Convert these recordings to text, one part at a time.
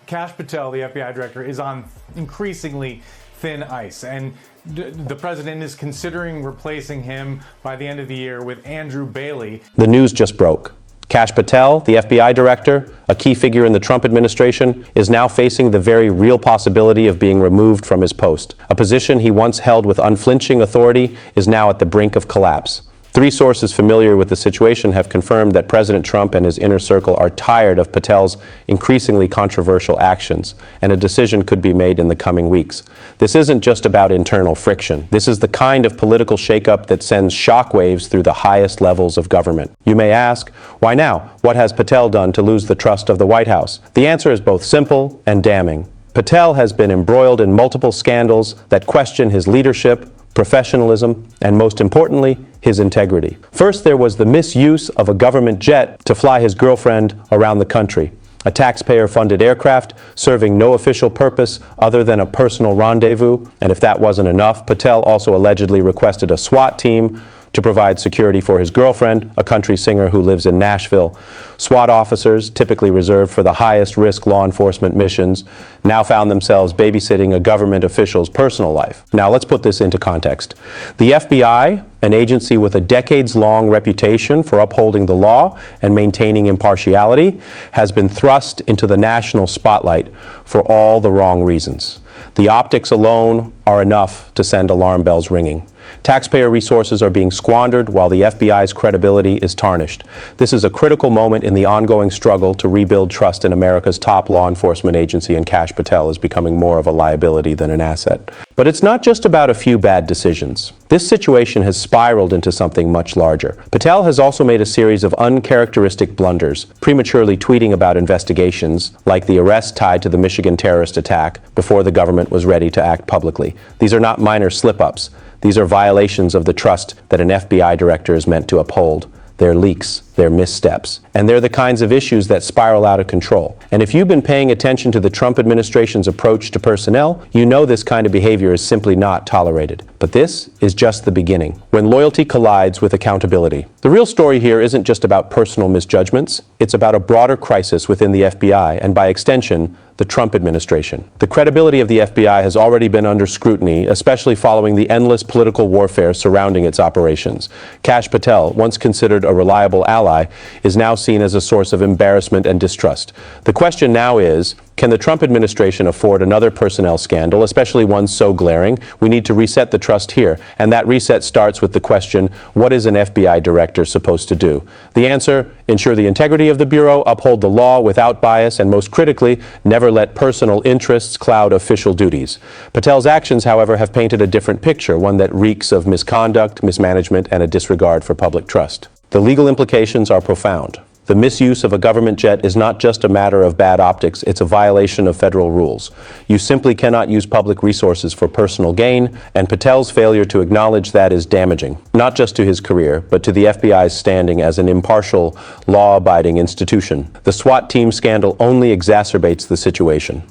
Kash Patel, the FBI director, is on increasingly thin ice, and the president is considering replacing him by the end of the year with Andrew Bailey. The news just broke. Kash Patel, the FBI director, a key figure in the Trump administration, is now facing the very real possibility of being removed from his post. A position he once held with unflinching authority is now at the brink of collapse. Three sources familiar with the situation have confirmed that President Trump and his inner circle are tired of Patel's increasingly controversial actions, and a decision could be made in the coming weeks. This isn't just about internal friction. This is the kind of political shakeup that sends shockwaves through the highest levels of government. You may ask, why now? What has Patel done to lose the trust of the White House? The answer is both simple and damning. Patel has been embroiled in multiple scandals that question his leadership, professionalism, and most importantly, his integrity. First, there was the misuse of a government jet to fly his girlfriend around the country, a taxpayer-funded aircraft serving no official purpose other than a personal rendezvous. And if that wasn't enough, Patel also allegedly requested a SWAT team to provide security for his girlfriend, a country singer who lives in Nashville. SWAT officers, typically reserved for the highest risk law enforcement missions, now found themselves babysitting a government official's personal life. Now let's put this into context. The FBI, an agency with a decades-long reputation for upholding the law and maintaining impartiality, has been thrust into the national spotlight for all the wrong reasons. The optics alone are enough to send alarm bells ringing. Taxpayer resources are being squandered while the FBI's credibility is tarnished. This is a critical moment in the ongoing struggle to rebuild trust in America's top law enforcement agency, and Kash Patel is becoming more of a liability than an asset. But it's not just about a few bad decisions. This situation has spiraled into something much larger. Patel has also made a series of uncharacteristic blunders, prematurely tweeting about investigations, like the arrest tied to the Michigan terrorist attack, before the government was ready to act publicly. These are not minor slip-ups. These are violations of the trust that an FBI director is meant to uphold. They're leaks, they're missteps, and they're the kinds of issues that spiral out of control. And if you've been paying attention to the Trump administration's approach to personnel, you know this kind of behavior is simply not tolerated. But this is just the beginning, when loyalty collides with accountability. The real story here isn't just about personal misjudgments, it's about a broader crisis within the FBI, and by extension, the Trump administration. The credibility of the FBI has already been under scrutiny, especially following the endless political warfare surrounding its operations. Kash Patel, once considered a reliable ally, is now seen as a source of embarrassment and distrust. The question now is, can the Trump administration afford another personnel scandal, especially one so glaring? We need to reset the trust here, and that reset starts with the question, what is an FBI director supposed to do? The answer, ensure the integrity of the Bureau, uphold the law without bias, and most critically, never let personal interests cloud official duties. Patel's actions, however, have painted a different picture, one that reeks of misconduct, mismanagement, and a disregard for public trust. The legal implications are profound. The misuse of a government jet is not just a matter of bad optics, it's a violation of federal rules. You simply cannot use public resources for personal gain, and Patel's failure to acknowledge that is damaging, not just to his career, but to the FBI's standing as an impartial, law-abiding institution. The SWAT team scandal only exacerbates the situation.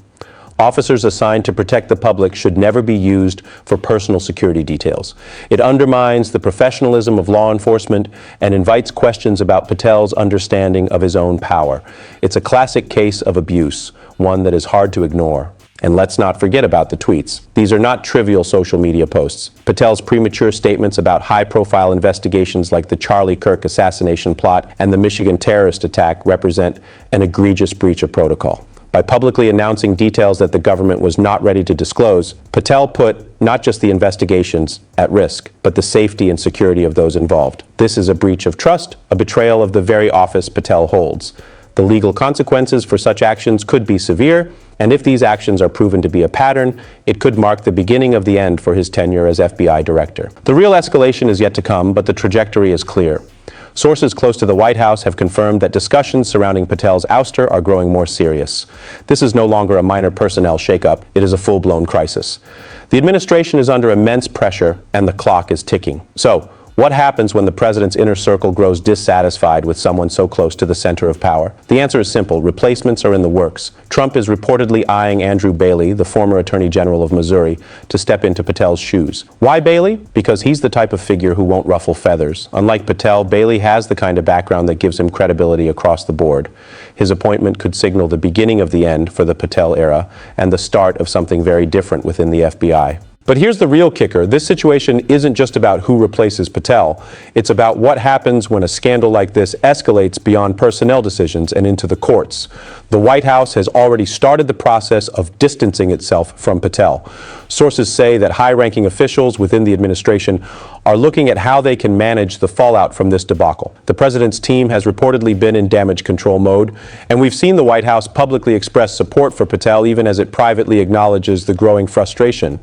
Officers assigned to protect the public should never be used for personal security details. It undermines the professionalism of law enforcement and invites questions about Patel's understanding of his own power. It's a classic case of abuse, one that is hard to ignore. And let's not forget about the tweets. These are not trivial social media posts. Patel's premature statements about high-profile investigations like the Charlie Kirk assassination plot and the Michigan terrorist attack represent an egregious breach of protocol. By publicly announcing details that the government was not ready to disclose, Patel put not just the investigations at risk, but the safety and security of those involved. This is a breach of trust, a betrayal of the very office Patel holds. The legal consequences for such actions could be severe, and if these actions are proven to be a pattern, it could mark the beginning of the end for his tenure as FBI director. The real escalation is yet to come, but the trajectory is clear. Sources close to the White House have confirmed that discussions surrounding Patel's ouster are growing more serious. This is no longer a minor personnel shakeup, it is a full-blown crisis. The administration is under immense pressure and the clock is ticking. So, What happens when the president's inner circle grows dissatisfied with someone so close to the center of power? The answer is simple. Replacements are in the works. Trump is reportedly eyeing Andrew Bailey, the former Attorney General of Missouri, to step into Patel's shoes. Why Bailey? Because he's the type of figure who won't ruffle feathers. Unlike Patel, Bailey has the kind of background that gives him credibility across the board. His appointment could signal the beginning of the end for the Patel era and the start of something very different within the FBI. But here's the real kicker. This situation isn't just about who replaces Patel. It's about what happens when a scandal like this escalates beyond personnel decisions and into the courts. The White House has already started the process of distancing itself from Patel. Sources say that high-ranking officials within the administration are looking at how they can manage the fallout from this debacle. The president's team has reportedly been in damage control mode, and we've seen the White House publicly express support for Patel even as it privately acknowledges the growing frustration.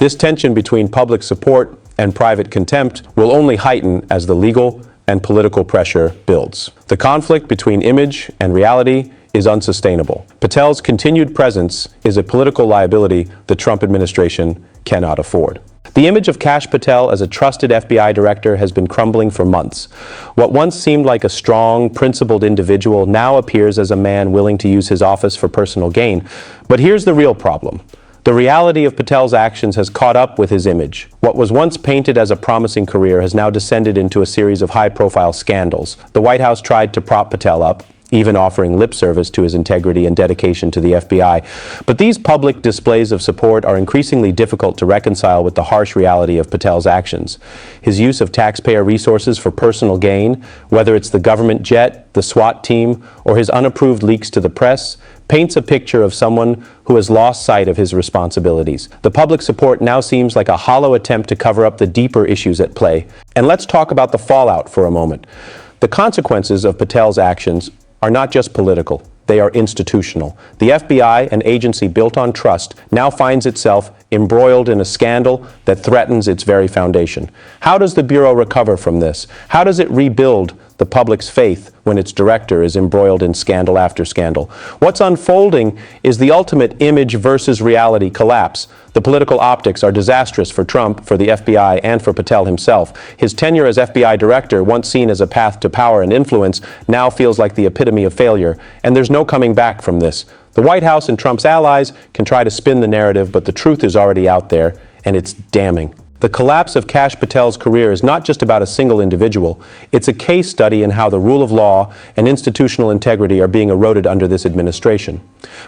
This tension between public support and private contempt will only heighten as the legal and political pressure builds. The conflict between image and reality is unsustainable. Patel's continued presence is a political liability the Trump administration cannot afford. The image of Kash Patel as a trusted FBI director has been crumbling for months. What once seemed like a strong, principled individual now appears as a man willing to use his office for personal gain. But here's the real problem. The reality of Patel's actions has caught up with his image. What was once painted as a promising career has now descended into a series of high-profile scandals. The White House tried to prop Patel up, even offering lip service to his integrity and dedication to the FBI. But these public displays of support are increasingly difficult to reconcile with the harsh reality of Patel's actions. His use of taxpayer resources for personal gain, whether it's the government jet, the SWAT team, or his unapproved leaks to the press, paints a picture of someone who has lost sight of his responsibilities. The public support now seems like a hollow attempt to cover up the deeper issues at play. And let's talk about the fallout for a moment. The consequences of Patel's actions are not just political, they are institutional. The FBI, an agency built on trust, now finds itself embroiled in a scandal that threatens its very foundation. How does the Bureau recover from this? How does it rebuild the public's faith when its director is embroiled in scandal after scandal? What's unfolding is the ultimate image versus reality collapse. The political optics are disastrous for Trump, for the FBI, and for Patel himself. His tenure as FBI director, once seen as a path to power and influence, now feels like the epitome of failure, and there's no coming back from this. The White House and Trump's allies can try to spin the narrative, but the truth is already out there, and it's damning. The collapse of Kash Patel's career is not just about a single individual. It's a case study in how the rule of law and institutional integrity are being eroded under this administration.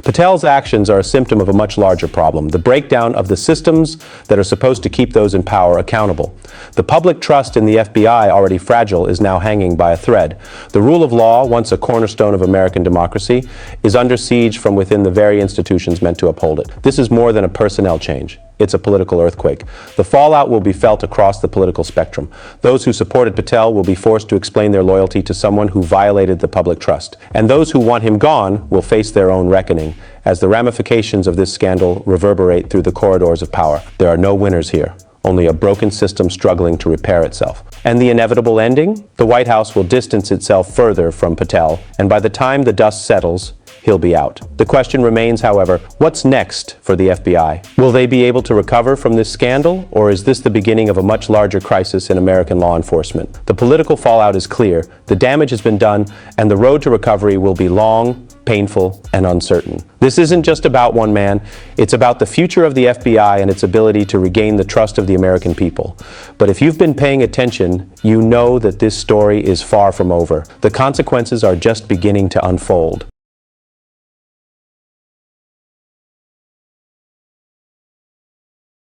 Patel's actions are a symptom of a much larger problem, the breakdown of the systems that are supposed to keep those in power accountable. The public trust in the FBI, already fragile, is now hanging by a thread. The rule of law, once a cornerstone of American democracy, is under siege from within the very institutions meant to uphold it. This is more than a personnel change. It's a political earthquake. The fallout will be felt across the political spectrum. Those who supported Patel will be forced to explain their loyalty to someone who violated the public trust. And those who want him gone will face their own reckoning as the ramifications of this scandal reverberate through the corridors of power. There are no winners here, only a broken system struggling to repair itself. And the inevitable ending? The White House will distance itself further from Patel, and by the time the dust settles, he'll be out. The question remains, however, what's next for the FBI? Will they be able to recover from this scandal, or is this the beginning of a much larger crisis in American law enforcement? The political fallout is clear, the damage has been done, and the road to recovery will be long, painful, and uncertain. This isn't just about one man, it's about the future of the FBI and its ability to regain the trust of the American people. But if you've been paying attention, you know that this story is far from over. The consequences are just beginning to unfold.